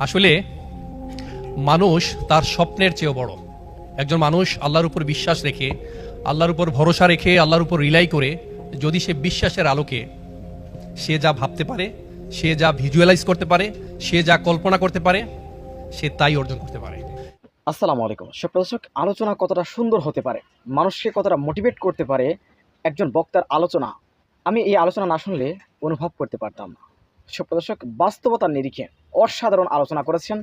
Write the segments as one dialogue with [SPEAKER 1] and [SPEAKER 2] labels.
[SPEAKER 1] আসলে মানুষ তার স্বপ্নের চেয়েও বড়। একজন মানুষ আল্লাহর উপর বিশ্বাস রেখে, আল্লাহর উপর ভরসা রেখে, আল্লাহর উপর রিলাই করে যদি সে বিশ্বাসের আলোকে সে যা ভাবতে পারে, সে যা ভিজুয়ালাইজ করতে পারে, সে যা কল্পনা করতে পারে, সে তাই অর্জন করতে পারে।
[SPEAKER 2] আসসালামু আলাইকুম দর্শক, আলোচনা কতটা সুন্দর হতে পারে, মানুষকে কতটা মোটিভেট করতে পারে একজন বক্তার আলোচনা, আমি এই আলোচনা না শুনলে অনুভব করতে পারতাম না। দর্শক, বাস্তবতার নিরিখে অসাধারণ আলোচনা করেছেন।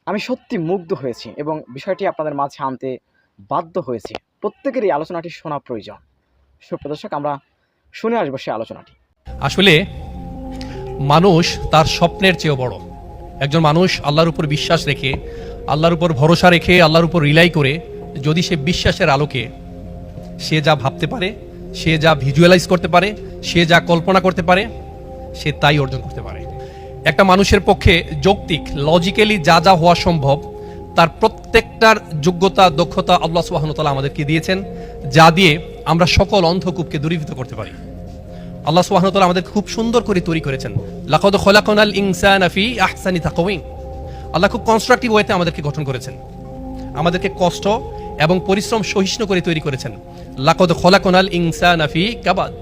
[SPEAKER 2] আমি সত্যি মুগ্ধ হয়েছি এবং বিষয়টি আপনাদের মাঝে আনতে বাধ্য হয়েছি। প্রত্যেকের এই আলোচনাটি শোনা প্রয়োজন। দর্শক, আমরা শুনে আসবো সেই আলোচনাটি।
[SPEAKER 1] আসলে মানুষ তার স্বপ্নের চেয়েও বড়। একজন মানুষ আল্লাহর উপর বিশ্বাস রেখে, আল্লাহর উপর ভরসা রেখে, আল্লাহর উপর রিলাই করে যদি সে বিশ্বাসের আলোকে সে যা ভাবতে পারে, সে যা ভিজুয়ালাইজ করতে পারে, সে যা কল্পনা করতে পারে, সে তাই অর্জন করতে পারে। একটা মানুষের পক্ষে যৌক্তিক লজিক্যালি যা যা হওয়া সম্ভব তার প্রত্যেকটার যোগ্যতা দক্ষতা আল্লাহ সুবহানাহু ওয়া তাআলা আমাদেরকে দিয়েছেন, যা দিয়ে আমরা সকল অন্ধকূপকে দূরীভূত করতে পারি। আল্লাহ সুবহানাহু ওয়া তাআলা আমাদের খুব সুন্দর করে তৈরি করেছেন। লাকাদ খলাকনাল ইনসানা ফি আহসানি তাকওয়িম। আল্লাহ খুব কনস্ট্রাকটিভ ওয়েতে আমাদেরকে গঠন করেছেন, আমাদেরকে কষ্ট এবং পরিশ্রম সহিষ্ণু করে তৈরি করেছেন। লাকাদ খলাকনাল ইনসানা ফি কাবাদ।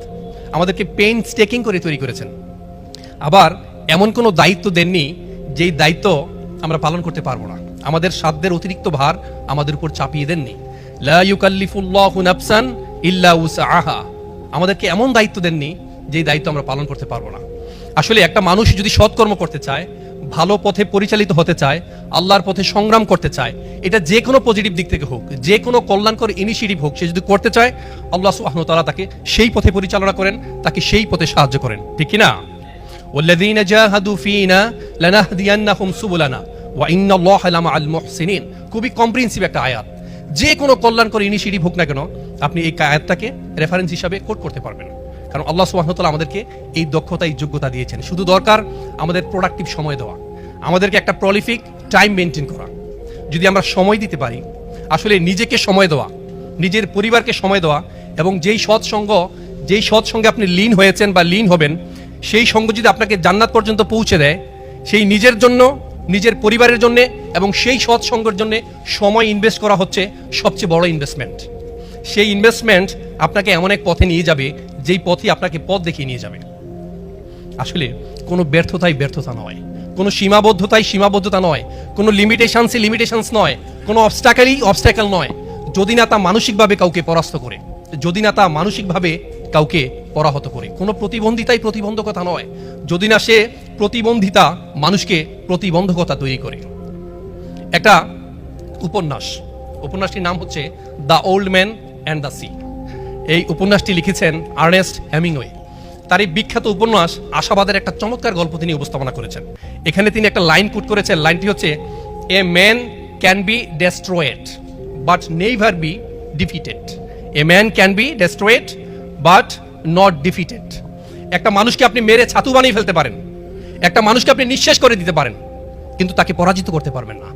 [SPEAKER 1] আমাদেরকে পেইনস্টেকিং করে তৈরি করেছেন। আবার এমন কোনো দায়িত্ব দেননি যেই দায়িত্ব আমরা পালন করতে পারবো না। আমাদের সাধ্যের অতিরিক্ত ভার আমাদের উপর চাপিয়ে দেননি। লা ইউকাল্লিফুল্লাহু নাফসান ইল্লা উসআহা। আমাদেরকে এমন দায়িত্ব দেননি যেই দায়িত্ব আমরা পালন করতে পারবো না। আসলে একটা মানুষ যদি সৎকর্ম করতে চায়, ভালো পথে পরিচালিত হতে চায়, আল্লাহর পথে সংগ্রাম করতে চায়, এটা যে কোনো পজিটিভ দিক থেকে হোক, যে কোনো কল্যাণকর ইনিশিয়েটিভ হোক, সে যদি করতে চায় আল্লাহ সুবহানাহু ওয়া তাআলা তাকে সেই পথে পরিচালনা করেন, তাকে সেই পথে সাহায্য করেন। ঠিক কি না? والذين جاهدوا فينا لنهدينهم سبلنا وان الله لمع المحسنين। খুবই কম্প্রিহেনসিভ একটা আয়াত। যে কোনো কল্যাণকর ইনিশিয়েটিভ হোক না কেন, আপনি এই আয়াতটাকে রেফারেন্স হিসাবে কোট করতে পারবেন, কারণ আল্লাহ সুবহানাহু ওয়া তাআলা আমাদেরকে এই দক্ষতা, এই যোগ্যতা দিয়েছেন। শুধু দরকার আমাদের প্রোডাক্টিভ সময় দেওয়া, আমাদেরকে একটা প্রলিফিক টাইম মেনটেন করা। যদি আমরা সময় দিতে পারি, আসলে নিজেকে সময় দেওয়া, নিজের পরিবারকে সময় দেওয়া, এবং যেই সৎসঙ্গে আপনি লীন হয়েছেন বা লীন হবেন, সেই সঙ্গ যদি আপনাকে জান্নাত পর্যন্ত পৌঁছে দেয়, সেই নিজের জন্য, নিজের পরিবারের জন্য এবং সেই সৎসঙ্গের জন্য সময় ইনভেস্ট করা হচ্ছে সবচেয়ে বড় ইনভেস্টমেন্ট। সেই ইনভেস্টমেন্ট আপনাকে এমন এক পথে নিয়ে যাবে যেই পথই আপনাকে পথ দেখিয়ে নিয়ে যাবে। আসলে কোনো ব্যর্থতাই ব্যর্থতা নয়, কোনো সীমাবদ্ধতাই সীমাবদ্ধতা নয়, কোনো লিমিটেশনস নয়, কোনো অবস্ট্যাকেল নয়, যদি না তা মানসিকভাবে কাউকে পরাস্ত করে, যদি না তা মানসিকভাবে কাউকে পরাহত করে। কোনো প্রতিবন্ধিতাই প্রতিবন্ধকতা নয়, যদি না সে প্রতিবন্ধিতা মানুষকে প্রতিবন্ধকতা তৈরি করে। একটা উপন্যাসটির নাম হচ্ছে the old man and the sea. এই উপন্যাসটি লিখেছেন আর্নেস্ট হেমিংওয়ে। তার এই বিখ্যাত উপন্যাস আশাবাদের একটা চমৎকার গল্প তিনি উপস্থাপনা করেছেন। এখানে তিনি একটা লাইন কোট করেছেন। লাইনটি হচ্ছে, a man can be destroyed but never be defeated. A man can be destroyed but not defeated. একটা মানুষকে আপনি মেরে ছাতু বানিয়ে ফেলতে পারেন, একটা মানুষকে আপনি নিঃশেষ করে দিতে পারেন, কিন্তু তাকে পরাজিত করতে পারবেন না।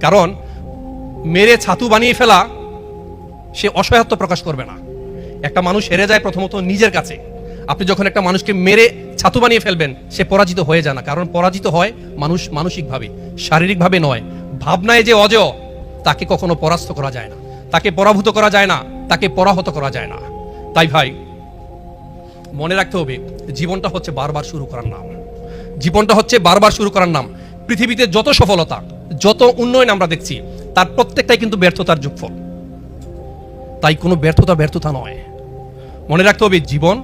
[SPEAKER 1] কারণ মেরে ছাতু বানিয়ে ফেলা, সে অসহায়ত্ব প্রকাশ করবে না। একটা মানুষ হেরে যায় প্রথমত নিজের কাছে। আপনি যখন একটা মানুষকে মেরে ছাতু বানিয়ে ফেলবেন, সে পরাজিত হয়ে যায় না। কারণ পরাজিত হয় মানুষ মানসিকভাবে, শারীরিকভাবে নয়। ভাবনায় যে অজেয়, তাকে কখনো পরাস্ত করা যায় না, তাকে পরাভূত করা যায় না, তাকে পরাহত করা যায় না। তাই ভাই, মনে রাখতে হবে, জীবনটা হচ্ছে বারবার শুরু করার নাম। জীবনটা হচ্ছে বারবার শুরু করার নাম। পৃথিবীতে যত সফলতা, যত উন্নয়ন আমরা দেখছি, তার প্রত্যেকটাই কিন্তু ব্যর্থতার যোগফল। তাই কোনো ব্যর্থতা নয়। মনে রাখতে হবে, জীবন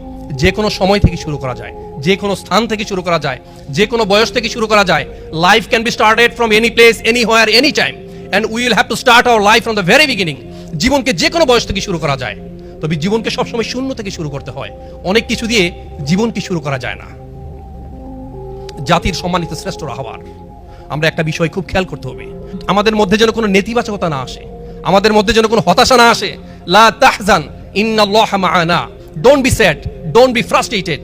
[SPEAKER 1] যে কোনো সময় থেকে শুরু করা যায়, যে কোনো স্থান থেকে শুরু করা যায়, যে কোনো বয়স থেকে শুরু করা যায়। Life can be started from any place, anywhere, any time, and we will have to start our life from the very beginning. জীবনকে যে কোনো বয়স থেকে শুরু করা যায়, তবে জীবনকে সবসময় শূন্য থেকে শুরু করতে হয়। অনেক কিছু দিয়ে জীবনকে শুরু করা যায় না। জাতির সম্মানিত শ্রেষ্ঠরা হওয়ার আমরা একটা বিষয় খুব খেয়াল করতে হবে, আমাদের মধ্যে যেন কোনো নেতিবাচকতা না আসে, আমাদের মধ্যে যেন কোনো হতাশা না আসে। লা তাহজান ইন্নাল্লাহা মা'ানা। Don't be sad, don't be frustrated,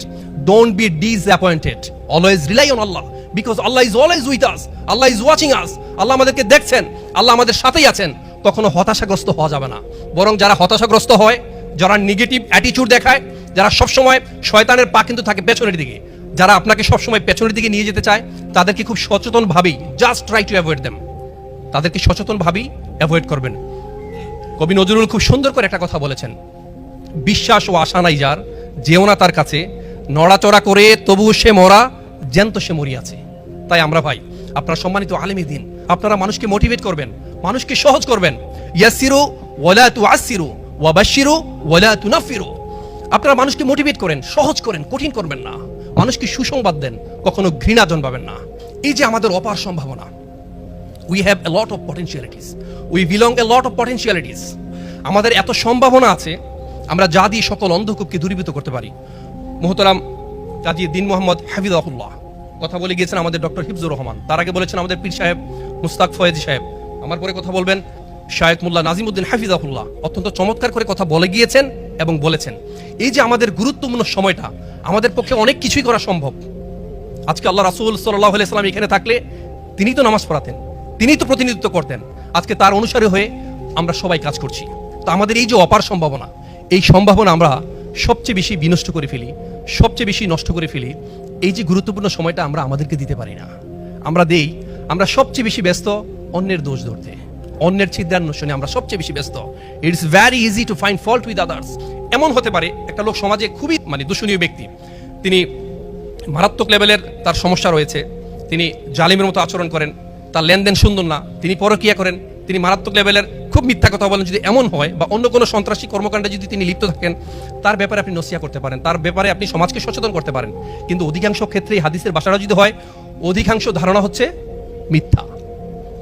[SPEAKER 1] don't be disappointed. Always rely on Allah, because Allah is always with us, Allah is watching us. Allah আমাদেরকে দেখছেন, আল্লাহ আমাদের সাথেই আছেন। কখনো হতাশাগ্রস্ত হওয়া যাবে না। বরং যারা হতাশাগ্রস্ত হয়, যারা নেগেটিভ অ্যাটিটিউড দেখায়, যারা সবসময় শয়তানের পা কিন্তু থাকে পেছনের দিকে, যারা আপনাকে সবসময় পেছনের দিকে নিয়ে যেতে চায় তাদেরকে খুব সচেতনভাবেই just try to avoid them, তাদেরকে সচেতনভাবেই অ্যাভয়েড করবেন। কবি নজরুল খুব সুন্দর করে একটা কথা বলেছেন, বিশ্বাস ও আশা নাই যার, যেও না তার কাছে, নড়াচড়া করে তবুও সে মরা, জ্যান্ত সে মরিয়াছে। তাই আমরা ভাই, আপনারা সম্মানিত আলেমী দিন, আপনারা মানুষকে মোটিভেট করবেন, মানুষকে সহজ করবেন। ইয়াসিরু ওয়ালা তুআসসিরু ওয়াবাশশিরু ওয়ালা তুনাফিরু। আপনারা মানুষকে মোটিভেট করেন, সহজ করেন, কঠিন করবেন না। মানুষকে সুসংবাদ দেন, কখনো ঘৃণা জন্মাবেন না। এই যে আমাদের অপার সম্ভাবনা, we have a lot of potentialities, we belong a lot of potentialities, আমাদের এত সম্ভাবনা আছে, আমরা যা দিয়ে সকল অন্ধকূপকে দূরীভূত করতে পারি। মোহতারাম কাজী দ্বীন মোহাম্মদ হাফিজাহুল্লাহ কথা বলে গিয়েছেন আমাদের ডক্টর হিফজুর রহমান, তার আগে বলেছেন আমাদের পীর সাহেব মুস্তাক ফয়েজি সাহেব, আমার পরে কথা বলবেন শায়েখ মোল্লা নাজিমউদ্দিন হাফিজাহুল্লাহ। অত্যন্ত চমৎকার করে কথা বলে গিয়েছেন এবং বলেছেন এই যে আমাদের গুরুত্বপূর্ণ সময়টা, আমাদের পক্ষে অনেক কিছুই করা সম্ভব। আজকে আল্লাহ রাসূল সাল্লাল্লাহু আলাইহি সাল্লাম এখানে থাকলে তিনি তো নামাজ পড়াতেন, তিনিই তো প্রতিনিধিত্ব করতেন, আজকে তার অনুসারী হয়ে আমরা সবাই কাজ করছি। তো আমাদের এই যে অপার সম্ভাবনা, এই সম্ভাবনা আমরা সবচেয়ে বেশি বিনষ্ট করে ফেলি, সবচেয়ে বেশি নষ্ট করে ফেলি। এই যে গুরুত্বপূর্ণ সময়টা আমরা আমাদেরকে দিতে পারি না, আমরা সবচেয়ে বেশি ব্যস্ত অন্যের দোষ ধরতে, অন্যের ছিদ্রান্বেষণে আমরা সবচেয়ে বেশি ব্যস্ত। It's very easy to find fault with others. এমন হতে পারে একটা লোক সমাজে খুবই দূষণীয় ব্যক্তি, তিনি মারাত্মক লেভেলের তার সমস্যা রয়েছে, তিনি জালিমের মতো আচরণ করেন, তার লেনদেন সুন্দর না, তিনি পরকীয়া করেন, তিনি মারাত্মক লেভেলের খুব মিথ্যা কথা বলেন। যদি এমন হয় বা অন্য কোনো সন্ত্রাসী কর্মকাণ্ডে যদি তিনি লিপ্ত থাকেন, তার ব্যাপারে আপনি নসিহত করতে পারেন, তার ব্যাপারে আপনি সমাজকে সচেতন করতে পারেন। কিন্তু অধিকাংশ ক্ষেত্রে হাদিসের ভাষাটা যদি হয়, অধিকাংশ ধারণা হচ্ছে মিথ্যা।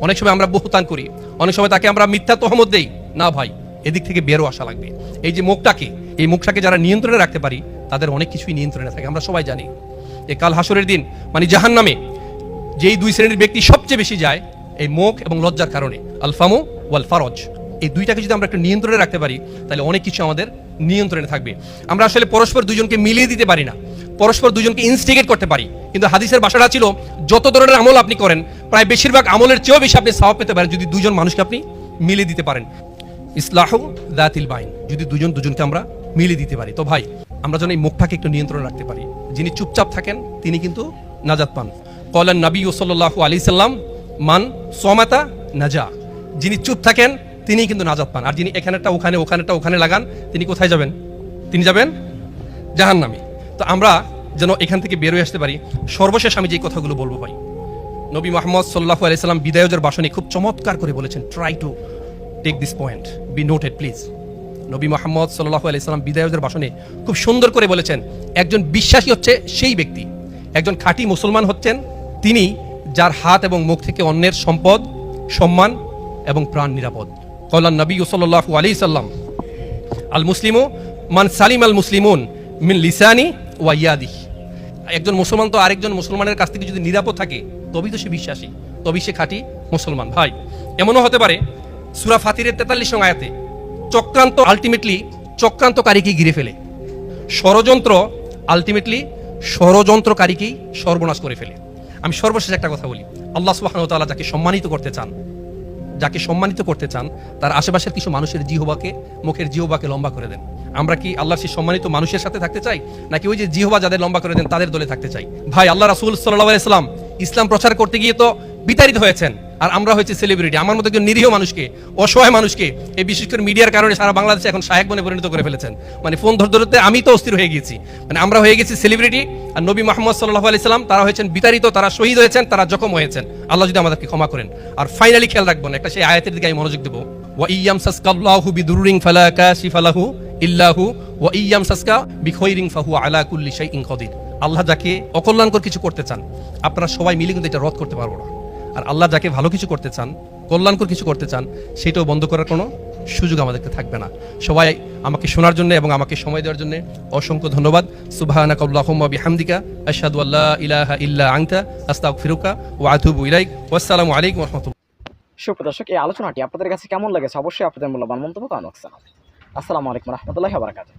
[SPEAKER 1] অনেক সময় আমরা বহুতান করি, অনেক সময় তাকে আমরা মিথ্যা তহমত দেই। না ভাই, এদিক থেকে বেরো আসা লাগবে। এই যে মুখটাকে যারা নিয়ন্ত্রণে রাখতে পারি, তাদের অনেক কিছুই নিয়ন্ত্রণে থাকে। আমরা সবাই জানি এই কাল হাসরের দিন জাহান্নামে যেই দুই শ্রেণীর ব্যক্তি সবচেয়ে বেশি যায়, এই মুখ এবং লজ্জার কারণে, আল ফামু ওয়াল ফারজ। এই দুইটাকে যদি আমরা একটু নিয়ন্ত্রণে রাখতে পারি, তাহলে অনেক কিছু আমাদের নিয়ন্ত্রণে থাকবে। আমরা আসলে পরস্পর দুজনকে মিলিয়ে দিতে পারি না, পরস্পর দুজনকে ইনস্টিগেট করতে পারি। কিন্তু হাদিসের ভাষাটা ছিল, যত ধরনের আমল আপনি করেন, প্রায় বেশিরভাগ আমলের চেয়েও বেশি আপনি সওয়াব পেতে পারেন যদি দুজন মানুষকে আপনি মিলিয়ে দিতে পারেন। ইসলাহু যাতিল বাইন, যদি দুজনকে আমরা মিলিয়ে দিতে পারি। তো ভাই, আমরা যেন এই মুখটাকে একটু নিয়ন্ত্রণে রাখতে পারি। যিনি চুপচাপ থাকেন তিনি কিন্তু নাজাত পান। ক্বালান নবী সাল্লাল্লাহু আলাইহি সাল্লাম মান সামাতা নাজা, যিনি চুপ থাকেন তিনি কিন্তু নাজাত পান। আর যিনি এখানেরটা ওখানে, ওখানেরটা ওখানে লাগান, তিনি কোথায় যাবেন? তিনি যাবেন জাহান্নামে। তো আমরা যেন এখান থেকে বের হয়ে আসতে পারি। সর্বশেষ আমি যে কথাগুলো বলবো ভাই, নবী মুহাম্মদ সাল্লাল্লাহু আলাইহি সাল্লাম বিদায়জের ভাষণে খুব চমৎকার করে বলেছেন, try to take this point, be noted please. নবী মুহাম্মদ সাল্লাল্লাহু আলাইহি সাল্লাম বিদায়জের ভাষণে খুব সুন্দর করে বলেছেন, একজন বিশ্বাসী হচ্ছে সেই ব্যক্তি, একজন খাঁটি মুসলমান হচ্ছেন তিনি, যার হাত এবং মুখ থেকে অন্যের সম্পদ, সম্মান এবং প্রাণ নিরাপদ। ক্বালান নবী সাল্লাল্লাহু আলাইহি সাল্লাম আল মুসলিমু মান সালিম আল মুসলিমুন মিন লিসানি ওয়া ইয়াদিহি। একজন মুসলমান তো আরেকজন মুসলমানের কাছ থেকে যদি নিরাপদ থাকে, তবেই তো সে বিশ্বাসী, তবেই সে খাঁটি মুসলমান। ভাই, এমনও হতে পারে সূরা ফাতিরের 43 নং আয়াতে চক্রান্তকারীকে ঘিরে ফেলে, ষড়যন্ত্র আলটিমেটলি ষড়যন্ত্রকারীকেই সর্বনাশ করে ফেলে। আমি সর্বশেষ একটা কথা বলি, আল্লাহ সুবহানাহু ওয়া তাআলা যাকে সম্মানিত করতে চান, তার আশেপাশের কিছু মানুষের মুখের জিহ্বাকে লম্বা করে দেন। আমরা কি আল্লাহর সেই সম্মানিত মানুষের সাথে থাকতে চাই, নাকি ওই যে জিহ্বা যাদের লম্বা করে দেন তাদের দলে থাকতে চাই? ভাই, আল্লাহ রাসূল সাল্লাল্লাহু আলাইহি সাল্লাম ইসলাম প্রচার করতে গিয়ে তো বিতাড়িত হয়েছেন, আর আমরা হয়েছে সেলিব্রিটি। আমার মতো একজন নিরীহ মানুষকে, অসহায় মানুষকে, এই বিশেষ করে মিডিয়ার কারণে সারা বাংলাদেশে এখন শায়েখ বনে পরিণত করে ফেলেছেন। ফোন ধরতে আমি তো অস্থির হয়ে গেছি। আমরা হয়ে গেছি সেলিব্রিটি, আর নবী মুহাম্মদ সাল্লাল্লাহু আলাইহি সাল্লাম তারা হয়েছেন বিতাড়িত, তারা শহীদ হয়েছেন, তারা জখম হয়েছেন। আল্লাহ যদি আমাদেরকে ক্ষমা করেন। আর ফাইনালি খেয়াল রাখবেন, একটা সেই আয়াতের দিকে আমি মনোযোগ দেব, ওয়া ইয়ামসাসকাল্লাহু বিদুররিন ফালা কাশিফা লাহু ইল্লাহু ওয়া ইয়ামসাসকা বিখাইরিন ফাহুয়া আলা কুল্লি শাইইন কাদির। আল্লাহ যাকে অকল্যাণকর কিছু করতে চান, আপনারা সবাই মিলে কিন্তু এটা রদ করতে পারবো না। আর আল্লাহ যাকে ভালো কিছু করতে চান, কল্যাণকর কিছু করতে চান, সেটাও বন্ধ করার কোনো সুযোগ আমাদেরকে থাকবে না। সবাই আমাকে শোনার জন্য এবং আমাকে সময় দেওয়ার জন্য অসংখ্য ধন্যবাদ। সুবহানাকা আল্লাহুম্মা বিহামদিকা আশহাদু আল্লা ইলাহা ইল্লা আনতা আস্তাগফিরুকা ওয়া আতুবু ইলাইক। ওয়াসসালামু আলাইকুম ওয়া রাহমাতুল্লাহ।
[SPEAKER 2] সুপ্রদর্শক, এই আলোচনাটি আপনাদের কাছে কেমন লেগেছে অবশ্যই আপনাদের মূল্যবান মন্তব্য কমেন্ট বক্সে জানাবেন। আসসালামু আলাইকুম ওয়া রাহমাতুল্লাহি ওয়া বারাকাতুহু।